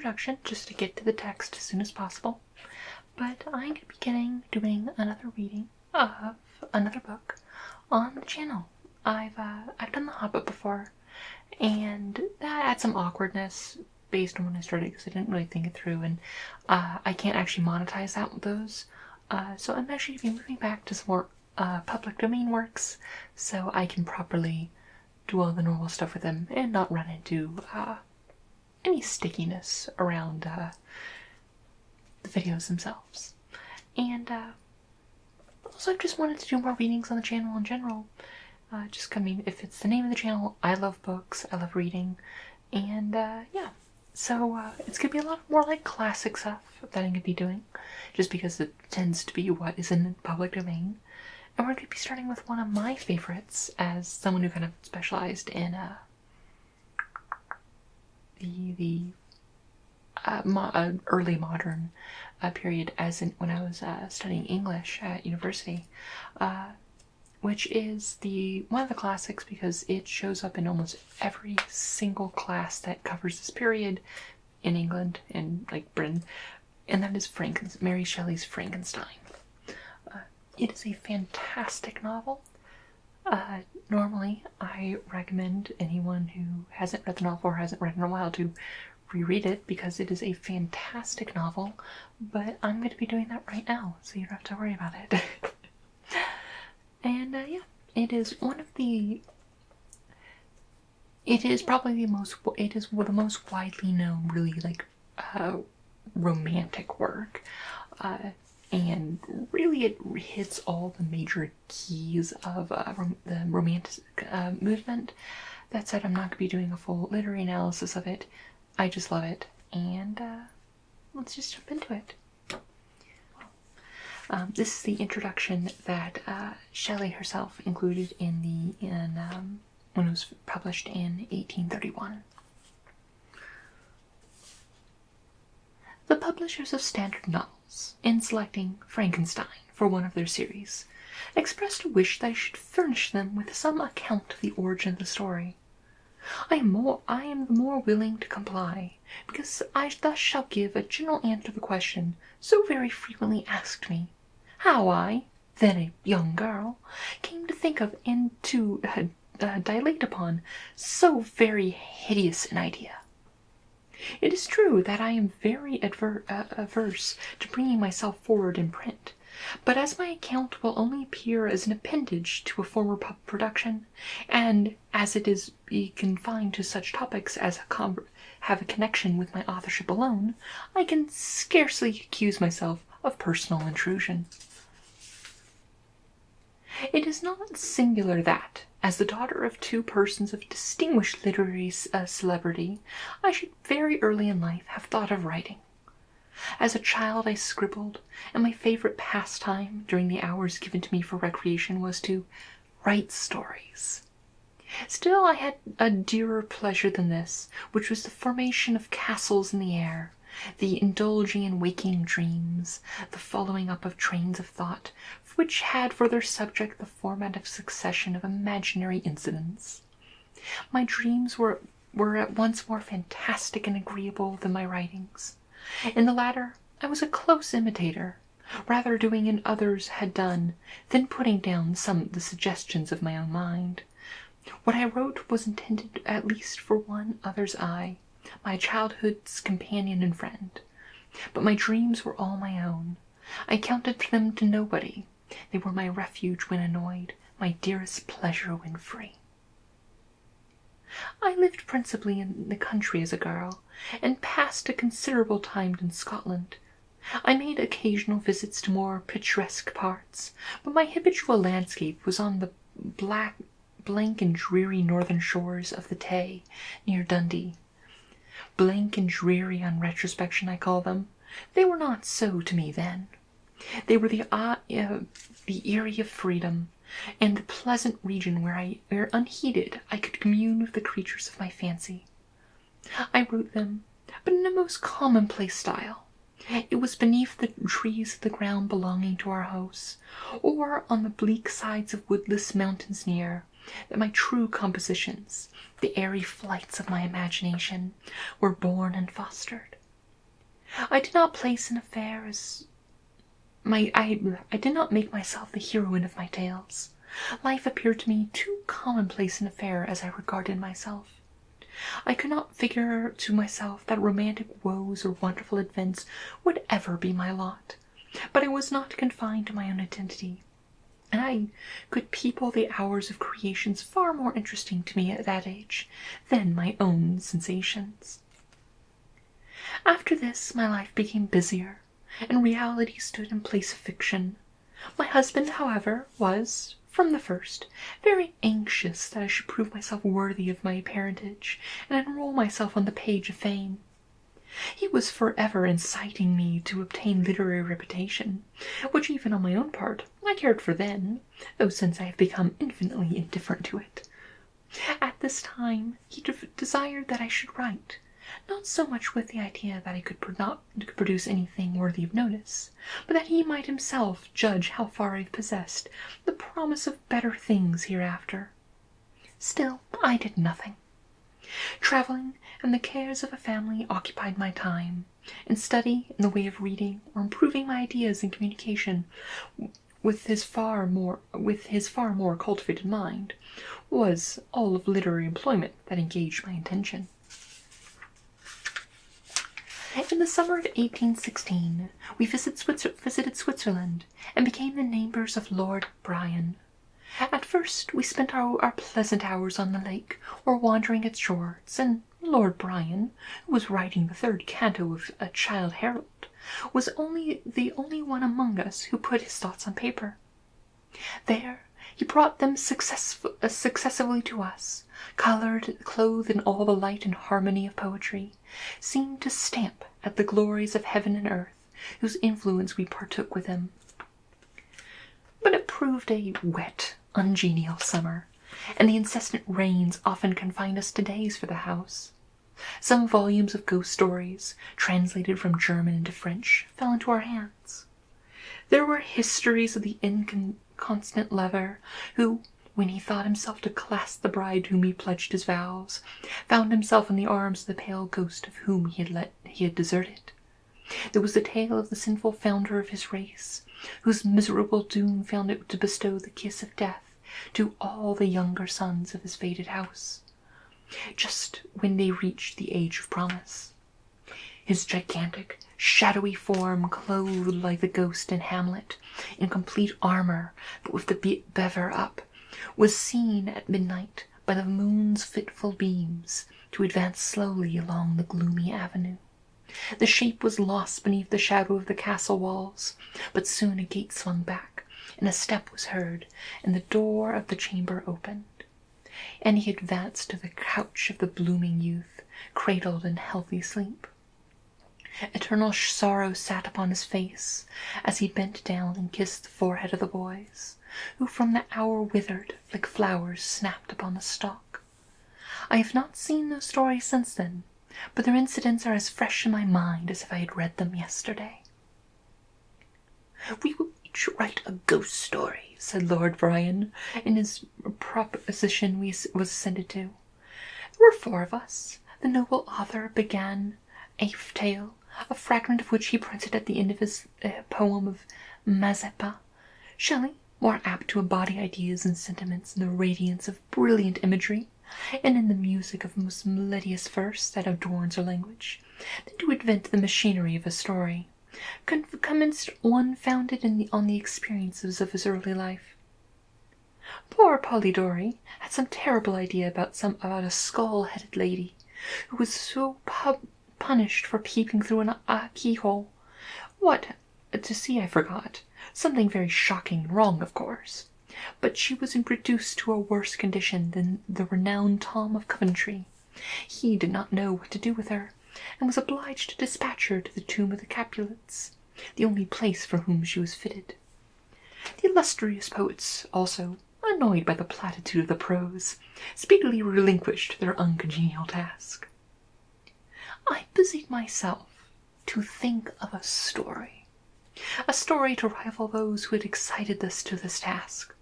introduction just to get to the text as soon as possible. But I'm going to be doing another reading of another book on the channel. I've done The Hobbit before, and that had some awkwardness based on when I started because I didn't really think it through, and I can't actually monetize those. So I'm actually going to be moving back to some more public domain works so I can properly do all the normal stuff with them and not run into any stickiness around the videos themselves. And also I've just wanted to do more readings on the channel in general. If it's the name of the channel, I love books, I love reading, and yeah. So it's going to be a lot more like classic stuff that I'm going to be doing, just because it tends to be what is in the public domain. And we're going to be starting with one of my favorites as someone who kind of specialized in the early modern period, as in when I was studying English at university, which is one of the classics because it shows up in almost every single class that covers this period in England and like Britain, and that is Mary Shelley's Frankenstein. It is a fantastic novel. Normally, I recommend anyone who hasn't read the novel or hasn't read in a while to reread it because it is a fantastic novel, but I'm going to be doing that right now, so you don't have to worry about it. And yeah, it is probably the most widely known, really, like, romantic work. And really it hits all the major keys of the romantic movement. That said, I'm not going to be doing a full literary analysis of it. I just love it, and let's just jump into it. This is the introduction that Shelley herself included when it was published in 1831. The publishers of standard novels, in selecting Frankenstein for one of their series, expressed a wish that I should furnish them with some account of the origin of the story. I am the more willing to comply, because I thus shall give a general answer to the question so very frequently asked me, how I, then a young girl, came to think of and to dilate upon so very hideous an idea. It is true that I am very averse to bringing myself forward in print, but as my account will only appear as an appendage to a former production, and as it is confined to such topics as have a connection with my authorship alone, I can scarcely accuse myself of personal intrusion. It is not singular that, as the daughter of two persons of distinguished literary celebrity, I should very early in life have thought of writing. As a child I scribbled, and my favorite pastime during the hours given to me for recreation was to write stories. Still I had a dearer pleasure than this, which was the formation of castles in the air, the indulging in waking dreams, the following up of trains of thought, which had for their subject the format of succession of imaginary incidents. My dreams were at once more fantastic and agreeable than my writings. In the latter, I was a close imitator, rather doing as others had done, than putting down some of the suggestions of my own mind. What I wrote was intended at least for one other's eye, my childhood's companion and friend. But my dreams were all my own. I counted them to nobody. They were my refuge when annoyed, my dearest pleasure when free. I lived principally in the country as a girl, and passed a considerable time in Scotland. I made occasional visits to more picturesque parts, but my habitual landscape was on the blank and dreary northern shores of the Tay, near Dundee. Blank and dreary on retrospection I call them. They were not so to me then. They were the eyrie of freedom, and the pleasant region where unheeded I could commune with the creatures of my fancy. I wrote them, but in a most commonplace style. It was beneath the trees of the ground belonging to our house, or on the bleak sides of woodless mountains near, that my true compositions, the airy flights of my imagination, were born and fostered. I did not place an affair as I did not make myself the heroine of my tales. Life appeared to me too commonplace an affair as I regarded myself. I could not figure to myself that romantic woes or wonderful events would ever be my lot. But I was not confined to my own identity, and I could people the hours of creations far more interesting to me at that age than my own sensations. After this my life became busier, and reality stood in place of fiction. My husband, however, was, from the first, very anxious that I should prove myself worthy of my parentage, and enroll myself on the page of fame. He was forever inciting me to obtain literary reputation, which even on my own part I cared for then, though since I have become infinitely indifferent to it. At this time he desired that I should write, not so much with the idea that I could produce anything worthy of notice, but that he might himself judge how far I possessed the promise of better things hereafter. Still, I did nothing. Travelling and the cares of a family occupied my time, and study in the way of reading or improving my ideas in communication with his far more cultivated mind was all of literary employment that engaged my attention. In the summer of 1816, we visited Switzerland and became the neighbours of Lord Byron. At first we spent our pleasant hours on the lake or wandering its shores, and Lord Byron, who was writing the third canto of A Childe Harold, was the only one among us who put his thoughts on paper. There he brought them successively to us, clothed in all the light and harmony of poetry, seemed to stamp at the glories of heaven and earth, whose influence we partook with him. But it proved a wet, ungenial summer, and the incessant rains often confined us to days for the house. Some volumes of ghost stories, translated from German into French, fell into our hands. There were histories of the inconstant lover who, when he thought himself to clasp the bride whom he pledged his vows, found himself in the arms of the pale ghost of whom he had deserted. There was the tale of the sinful founder of his race, whose miserable doom found it to bestow the kiss of death to all the younger sons of his fated house, just when they reached the age of promise. His gigantic, shadowy form, clothed like the ghost in Hamlet, in complete armour, but with the bever up, was seen at midnight by the moon's fitful beams to advance slowly along the gloomy avenue. The shape was lost beneath the shadow of the castle walls, but soon a gate swung back, and a step was heard, and the door of the chamber opened, and he advanced to the couch of the blooming youth, cradled in healthy sleep. Eternal sorrow sat upon his face, as he bent down and kissed the forehead of the boys, who from the hour withered like flowers snapped upon the stalk. I have not seen those stories since then, but their incidents are as fresh in my mind as if I had read them yesterday. "We will each write a ghost story," said Lord Byron, in his proposition was assented to. There were 4 of us. The noble author began a tale, a fragment of which he printed at the end of his poem of Mazeppa. Shelley, more apt to embody ideas and sentiments in the radiance of brilliant imagery, and in the music of most melodious verse that adorns our language, than to invent the machinery of a story, commenced one founded on the experiences of his early life. Poor Polidori had some terrible idea about a skull-headed lady, who was so punished for peeping through a keyhole. What to see I forgot. Something very shocking and wrong, of course. But she was reduced to a worse condition than the renowned Tom of Coventry. He did not know what to do with her, and was obliged to dispatch her to the tomb of the Capulets, the only place for whom she was fitted. The illustrious poets, also, annoyed by the platitude of the prose, speedily relinquished their uncongenial task. I busied myself to think of a story to rival those who had excited us to this task,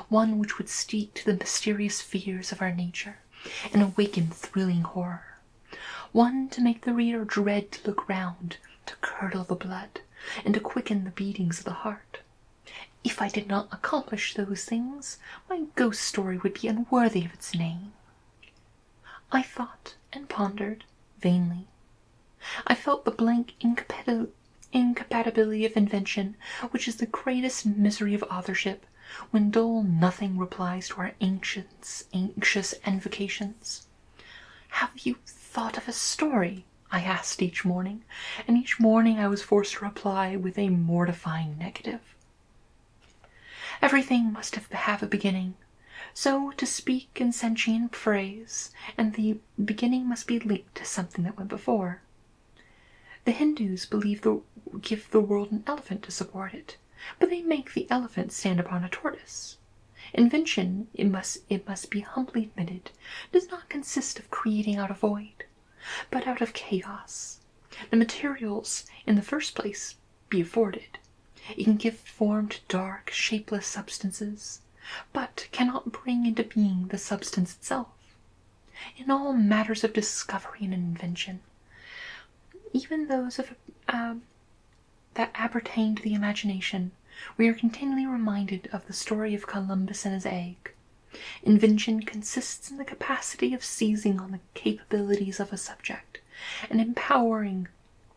one which would speak to the mysterious fears of our nature and awaken thrilling horror, one to make the reader dread to look round, to curdle the blood and to quicken the beatings of the heart. If I did not accomplish those things, my ghost story would be unworthy of its name. I thought and pondered, vainly. I felt the blank incompatibility of invention, which is the greatest misery of authorship, when dull nothing replies to our anxious invocations. "Have you thought of a story?" I asked each morning, and each morning I was forced to reply with a mortifying negative. Everything must have a beginning, so to speak in sentient phrase, and the beginning must be linked to something that went before. The Hindus give the world an elephant to support it, but they make the elephant stand upon a tortoise. Invention, it must be humbly admitted, does not consist of creating out of void, but out of chaos. The materials, in the first place, be afforded. It can give form to dark, shapeless substances, but cannot bring into being the substance itself. In all matters of discovery and invention, even those that appertain to the imagination, we are continually reminded of the story of Columbus and his egg. Invention consists in the capacity of seizing on the capabilities of a subject, and empowering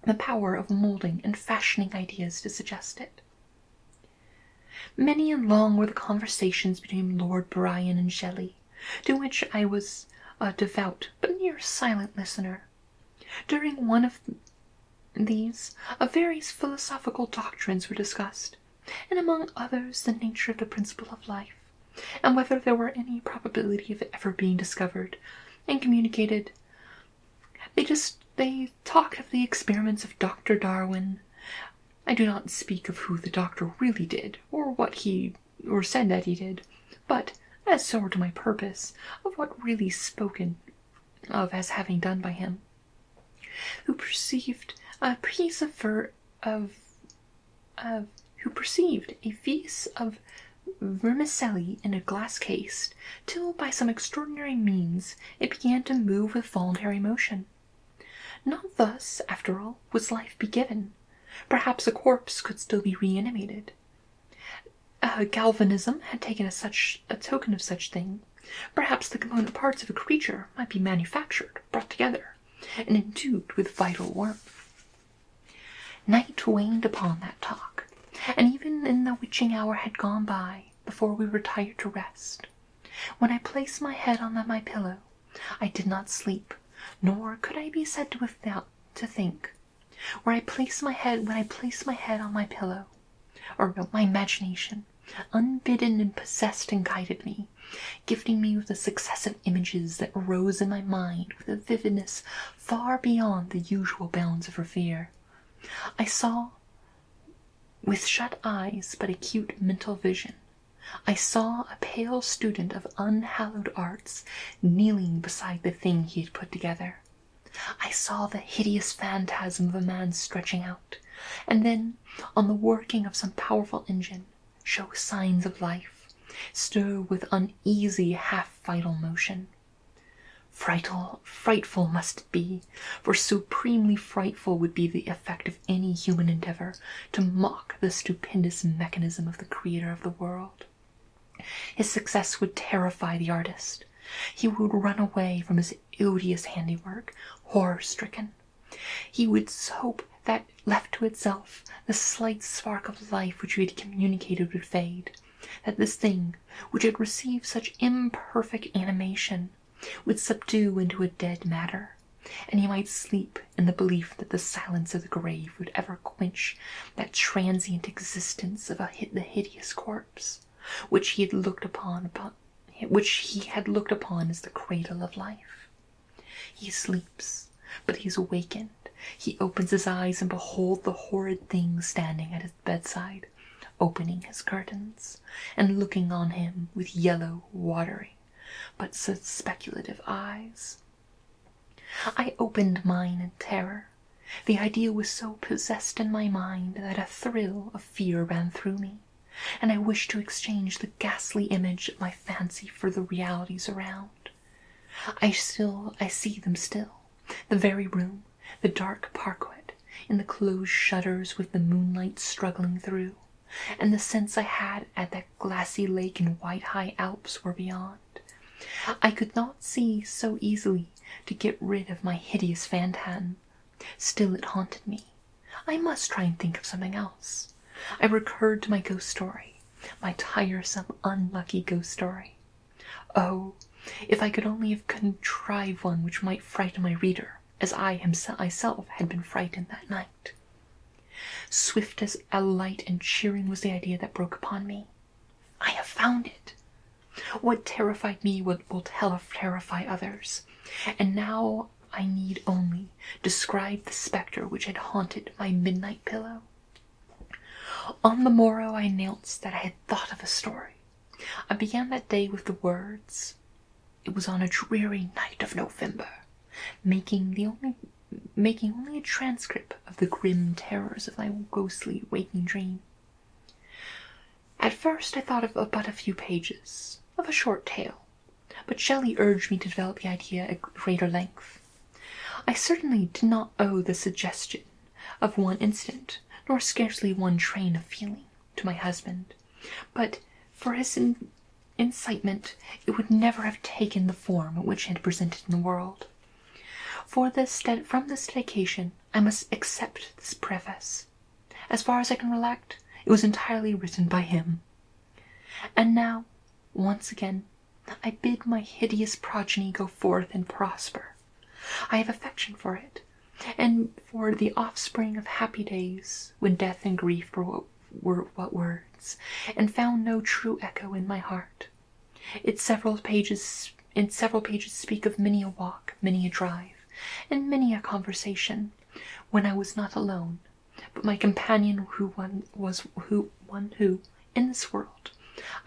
the power of molding and fashioning ideas to suggest it. Many and long were the conversations between Lord Byron and Shelley, to which I was a devout but near silent listener. During one of these, various philosophical doctrines were discussed, and among others the nature of the principle of life, and whether there were any probability of it ever being discovered and communicated. They talked of the experiments of Dr. Darwin. I do not speak of who the doctor really did, or what he said that he did, but, as so to my purpose, of what really spoken of as having done by him, who perceived a piece of vermicelli in a glass case, till by some extraordinary means it began to move with voluntary motion. Not thus, after all, was life be given. Perhaps a corpse could still be reanimated. Galvanism had taken a token of such thing. Perhaps the component parts of a creature might be manufactured, brought together, and endued with vital warmth. Night waned upon that talk, and even in the witching hour had gone by before we retired to rest. When I placed my head on my pillow, I did not sleep, nor could I be said to think. When I placed my head on my pillow, or my imagination, unbidden and possessed and guided me, gifting me with the successive images that arose in my mind with a vividness far beyond the usual bounds of fear. I saw, with shut eyes but acute mental vision, I saw a pale student of unhallowed arts kneeling beside the thing he had put together. I saw the hideous phantasm of a man stretching out, and then, on the working of some powerful engine, show signs of life, stir with uneasy half-vital motion. Frightful must it be, for supremely frightful would be the effect of any human endeavor to mock the stupendous mechanism of the Creator of the world. His success would terrify the artist. He would run away from his odious handiwork, horror-stricken. He would hope that, left to itself, the slight spark of life which he had communicated would fade, that this thing, which had received such imperfect animation, would subdue into a dead matter, and he might sleep in the belief that the silence of the grave would ever quench that transient existence of the hideous corpse, which he had looked upon as the cradle of life. He sleeps, but he is awakened. He opens his eyes and beholds the horrid thing standing at his bedside, opening his curtains, and looking on him with yellow, watery, but speculative eyes. I opened mine in terror. The idea was so possessed in my mind that a thrill of fear ran through me, and I wished to exchange the ghastly image of my fancy for the realities around. I see them still, the very room, the dark parquet, in the closed shutters with the moonlight struggling through, and the sense I had at that glassy lake and white high Alps were beyond. I could not see so easily to get rid of my hideous phantom. Still it haunted me. I must try and think of something else. I recurred to my ghost story, my tiresome, unlucky ghost story. Oh, if I could only have contrived one which might frighten my reader, as I myself had been frightened that night. Swift as a light and cheering was the idea that broke upon me. I have found it! What terrified me will terrify others, and now I need only describe the spectre which had haunted my midnight pillow. On the morrow I announced that I had thought of a story. I began that day with the words, "It was on a dreary night of November," making only a transcript of the grim terrors of my ghostly waking dream. At first I thought of but a few pages, of a short tale, but Shelley urged me to develop the idea at greater length. I certainly did not owe the suggestion of one incident, nor scarcely one train of feeling, to my husband, but for his incitement it would never have taken the form which it had presented in the world. From this dedication I must accept this preface. As far as I can recollect, it was entirely written by him. And now, once again, I bid my hideous progeny go forth and prosper. I have affection for it, and for the offspring of happy days, when death and grief were but words, and found no true echo in my heart. Several pages speak of many a walk, many a drive, and many a conversation, when I was not alone, but my companion one who, in this world,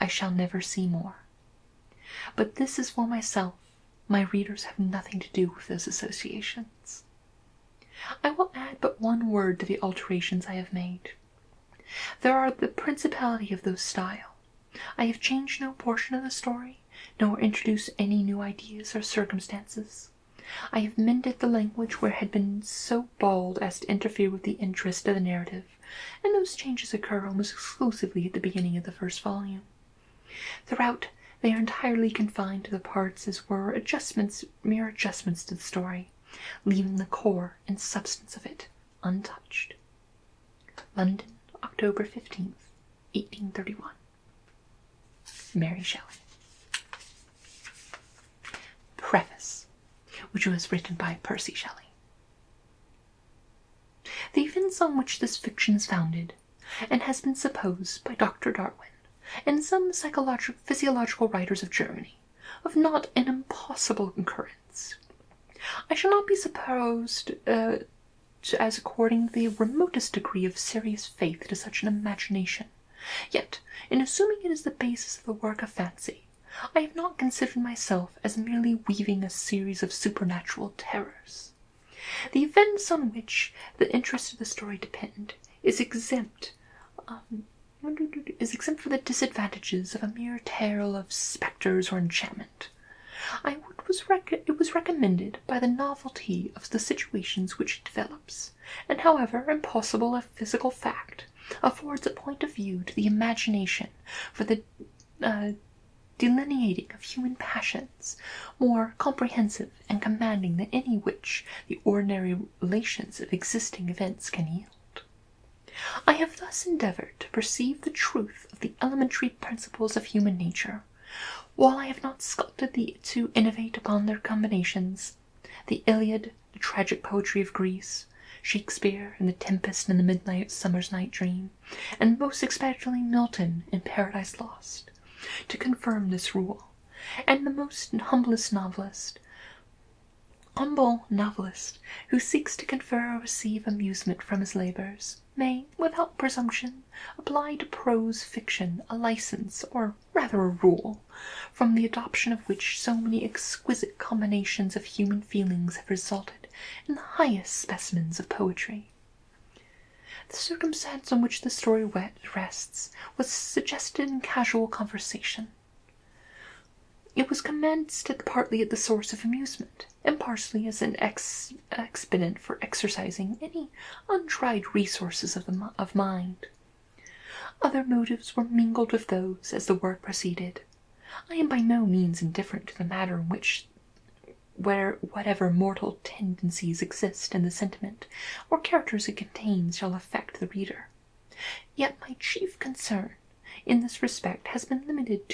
I shall never see more. But this is for myself. My readers have nothing to do with those associations. I will add but one word to the alterations I have made. There are the principality of those style. I have changed no portion of the story, nor introduced any new ideas or circumstances. I have mended the language where it had been so bald as to interfere with the interest of the narrative, and those changes occur almost exclusively at the beginning of the first volume. Throughout, they are entirely confined to the parts as were mere adjustments to the story, leaving the core and substance of it untouched. London, October 15th, 1831. Mary Shelley. Preface, which was written by Percy Shelley. The events on which this fiction is founded, and has been supposed by Dr. Darwin, and some physiological writers of Germany, of not an impossible occurrence. I shall not be supposed as according the remotest degree of serious faith to such an imagination, yet, in assuming it as the basis of the work of fancy, I have not considered myself as merely weaving a series of supernatural terrors. The events on which the interest of the story depend is exempt from the disadvantages of a mere tale of spectres or enchantment. It was recommended by the novelty of the situations which it develops, and however impossible a physical fact, affords a point of view to the imagination for the delineating of human passions, more comprehensive and commanding than any which the ordinary relations of existing events can yield. I have thus endeavoured to perceive the truth of the elementary principles of human nature, while I have not sculpted to innovate upon their combinations. The Iliad, the tragic poetry of Greece, Shakespeare in The Tempest and the Midnight Summer's Night Dream, and most especially Milton in Paradise Lost, to confirm this rule, and the most humble novelist who seeks to confer or receive amusement from his labours may, without presumption, apply to prose fiction a license, or rather a rule, from the adoption of which so many exquisite combinations of human feelings have resulted in the highest specimens of poetry. The circumstance on which the story rests was suggested in casual conversation. It was commenced partly at the source of amusement, and partially as an expedient for exercising any untried resources of mind. Other motives were mingled with those as the work proceeded. I am by no means indifferent to the matter in which whatever mortal tendencies exist in the sentiment or characters it contains shall affect the reader. Yet my chief concern in this respect has been limited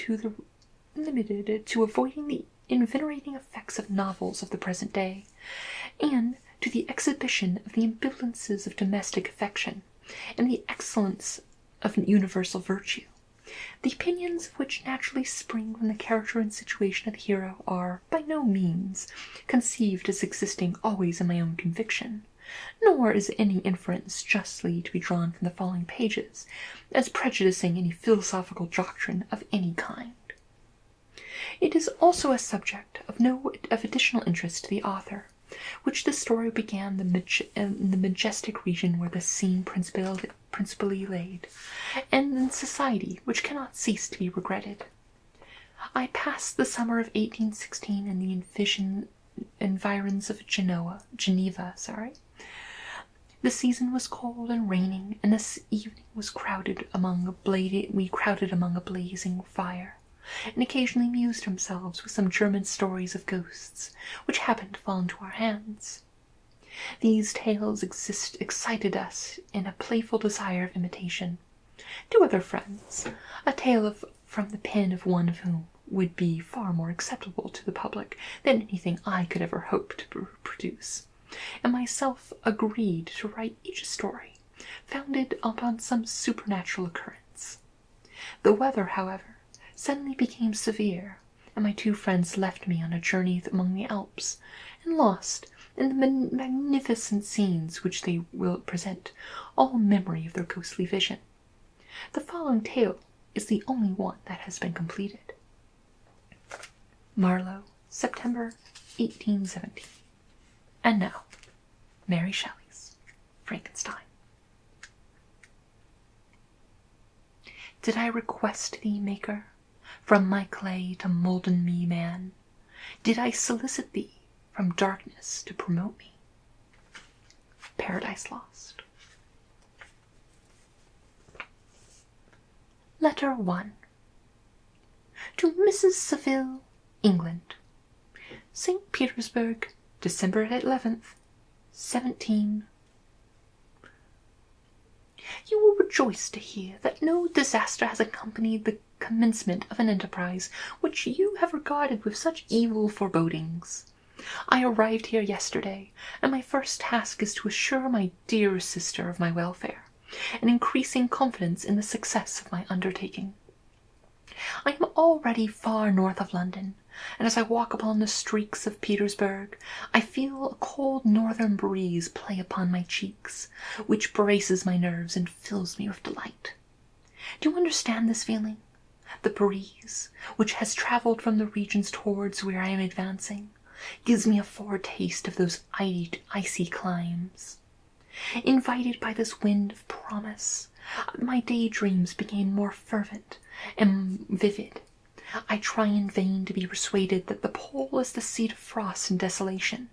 to avoiding the invigorating effects of novels of the present day, and to the exhibition of the ambivalences of domestic affection and the excellence of universal virtue, the opinions of which naturally spring from the character and situation of the hero are by no means conceived as existing always in my own conviction, nor is any inference justly to be drawn from the following pages as prejudicing any philosophical doctrine of any kind. It is also a subject of additional interest to the author, which the story began in the majestic region where the scene principally laid, and in society which cannot cease to be regretted. I passed the summer of 1816 in the environs of Geneva. The season was cold and raining, and this evening we crowded among a blazing fire, and occasionally amused ourselves with some German stories of ghosts, which happened to fall into our hands. These tales excited us in a playful desire of imitation. To other friends, a tale from the pen of one of whom would be far more acceptable to the public than anything I could ever hope to produce, and myself agreed to write each story founded upon some supernatural occurrence. The weather, however, suddenly became severe, and my two friends left me on a journey among the Alps, and lost, in the magnificent scenes which they will present, all memory of their ghostly vision. The following tale is the only one that has been completed. Marlow, September 1817. And now, Mary Shelley's Frankenstein. Did I request thee, Maker, from my clay to moulden me man? Did I solicit thee from darkness to promote me? Paradise Lost. Letter 1. To Mrs. Saville, England. St. Petersburg, December 11th, 17. You will rejoice to hear that no disaster has accompanied the commencement of an enterprise which you have regarded with such evil forebodings. I arrived here yesterday, and my first task is to assure my dear sister of my welfare, and increasing confidence in the success of my undertaking. I am already far north of London, and as I walk upon the streets of Petersburg, I feel a cold northern breeze play upon my cheeks, which braces my nerves and fills me with delight. Do you understand this feeling? The breeze, which has travelled from the regions towards where I am advancing, gives me a foretaste of those icy climes. Invited by this wind of promise, my daydreams became more fervent and vivid. I try in vain to be persuaded that the pole is the seat of frost and desolation.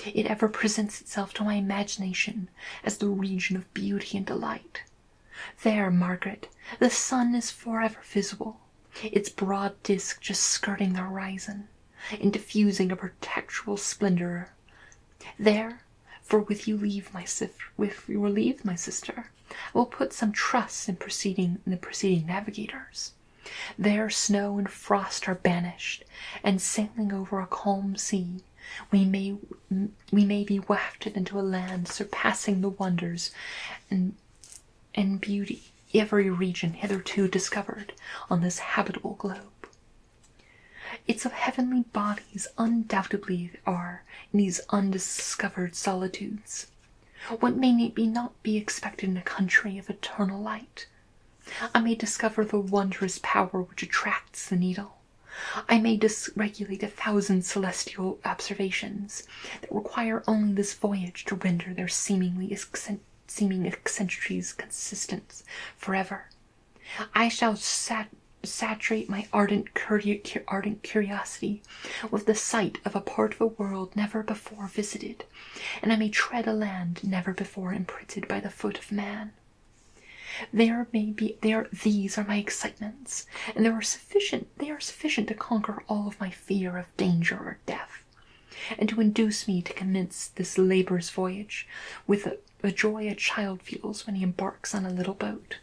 It ever presents itself to my imagination as the region of beauty and delight. There, Margaret, the sun is forever visible, its broad disk just skirting the horizon, and diffusing a perpetual splendor. There, for with your leave, my sister, I will put some trust in the preceding navigators. There snow and frost are banished, and sailing over a calm sea, we may be wafted into a land surpassing the wonders and beauty every region hitherto discovered on this habitable globe. Its heavenly bodies undoubtedly are in these undiscovered solitudes. What may not be expected in a country of eternal light? I may discover the wondrous power which attracts the needle. I may dysregulate 1,000 celestial observations that require only this voyage to render their seeming eccentricities consistent forever. I shall saturate my ardent curiosity with the sight of a part of a world never before visited, and I may tread a land never before imprinted by the foot of man. These are my excitements, and they are sufficient to conquer all of my fear of danger or death, and to induce me to commence this laborious voyage with the joy a child feels when he embarks on a little boat,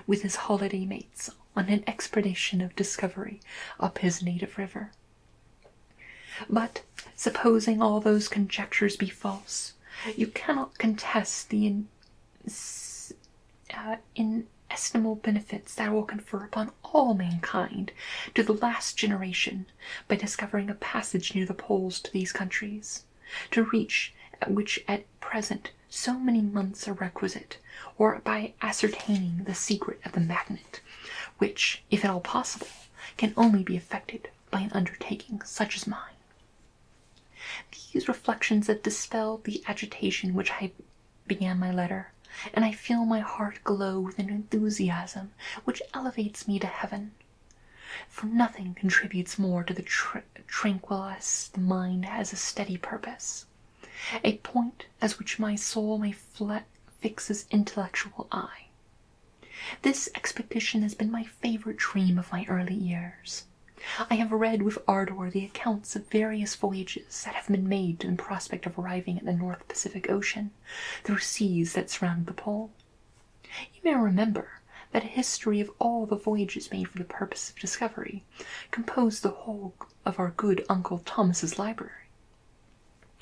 with his holiday mates, on an expedition of discovery up his native river. But, supposing all those conjectures be false, you cannot contest the inestimable benefits that will confer upon all mankind to the last generation by discovering a passage near the poles to these countries, to reach which at present so many months are requisite, or by ascertaining the secret of the magnet, which, if at all possible, can only be effected by an undertaking such as mine. These reflections have dispelled the agitation which I began my letter, and I feel my heart glow with an enthusiasm which elevates me to heaven. For nothing contributes more to the tranquillize the mind as a steady purpose, a point as which my soul may fix its intellectual eye. This expedition has been my favorite dream of my early years. I have read with ardor the accounts of various voyages that have been made in prospect of arriving at the North Pacific Ocean through seas that surround the pole. You may remember that a history of all the voyages made for the purpose of discovery composed the whole of our good Uncle Thomas's library.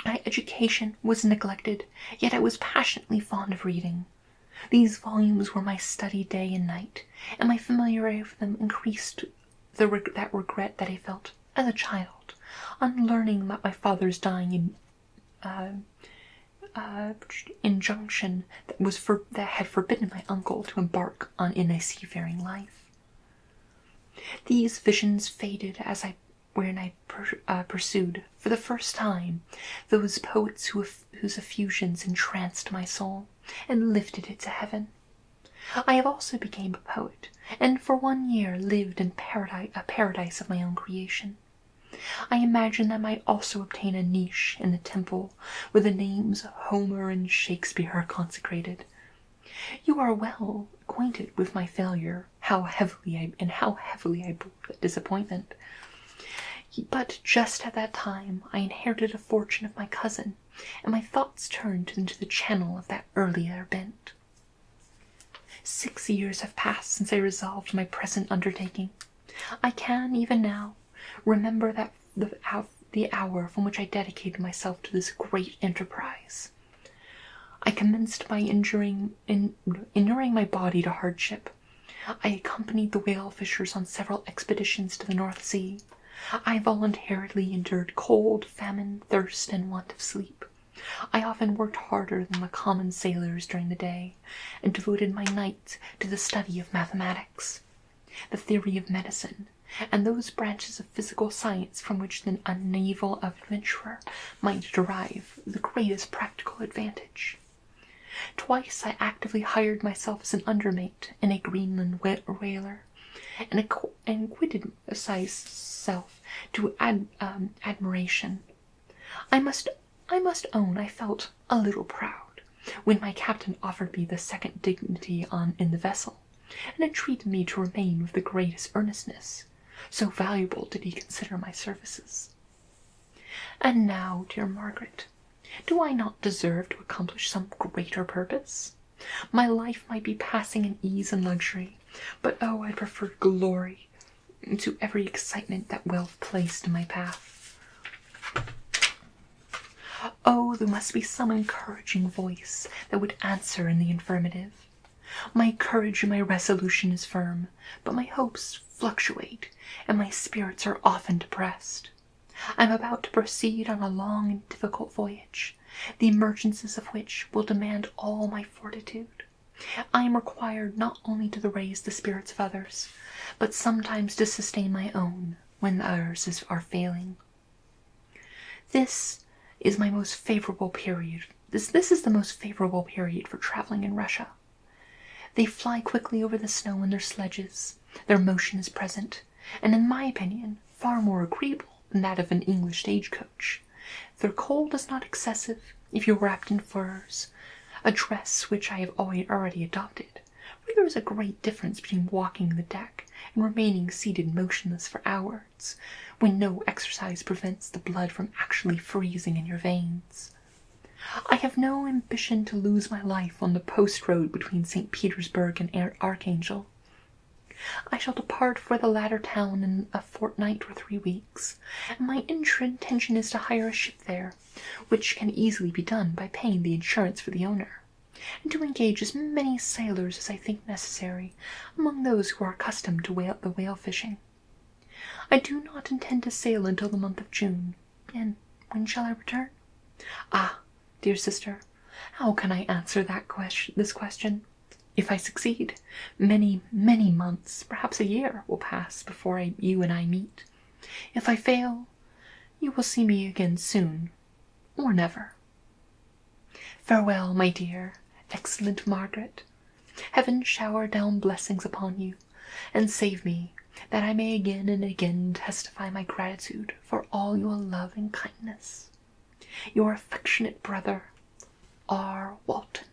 My education was neglected, yet I was passionately fond of reading. These volumes were my study day and night, and my familiarity with them increased that regret that I felt as a child on learning that my father's dying injunction that had forbidden my uncle to embark in a seafaring life. These visions faded when I pursued, for the first time, those poets whose effusions entranced my soul and lifted it to heaven. I have also become a poet, and for 1 year lived in a paradise of my own creation. I imagine that I might also obtain a niche in the temple where the names of Homer and Shakespeare are consecrated. You are well acquainted with my failure, how heavily I bore that disappointment. But just at that time I inherited a fortune of my cousin, and my thoughts turned into the channel of that earlier bent. 6 years have passed since I resolved my present undertaking. I can, even now, remember the hour from which I dedicated myself to this great enterprise. I commenced by inuring my body to hardship. I accompanied the whale fishers on several expeditions to the North Sea. I voluntarily endured cold, famine, thirst, and want of sleep. I often worked harder than the common sailors during the day, and devoted my nights to the study of mathematics, the theory of medicine, and those branches of physical science from which a naval adventurer might derive the greatest practical advantage. Twice I actively hired myself as an undermate in a Greenland whaler, and acquitted myself to admiration. I must own I felt a little proud when my captain offered me the second dignity in the vessel, and entreated me to remain with the greatest earnestness, so valuable did he consider my services. And now, dear Margaret, do I not deserve to accomplish some greater purpose? My life might be passing in ease and luxury, but oh, I prefer glory to every excitement that wealth placed in my path. Oh, there must be some encouraging voice that would answer in the affirmative. My courage and my resolution is firm, but my hopes fluctuate, and my spirits are often depressed. I am about to proceed on a long and difficult voyage, the emergencies of which will demand all my fortitude. I am required not only to raise the spirits of others, but sometimes to sustain my own when others are failing. This is the most favorable period for traveling in Russia. They fly quickly over the snow in their sledges, Their motion is present, and in my opinion, far more agreeable than that of an English stagecoach. Their cold is not excessive, if you are wrapped in furs, a dress which I have already adopted, for there is a great difference between walking the deck and remaining seated motionless for hours, when no exercise prevents the blood from actually freezing in your veins. I have no ambition to lose my life on the post road between St. Petersburg and Archangel. I shall depart for the latter town in a fortnight or 3 weeks, and my intention is to hire a ship there, which can easily be done by paying the insurance for the owner, and to engage as many sailors as I think necessary among those who are accustomed to whale fishing. I do not intend to sail until the month of June, and when shall I return? Ah, dear sister, how can I answer this question? If I succeed, many, many months, perhaps a year, will pass before you and I meet. If I fail, you will see me again soon, or never. Farewell, my dear, excellent Margaret. Heaven shower down blessings upon you, and save me, that I may again and again testify my gratitude for all your love and kindness. Your affectionate brother, R. Walton.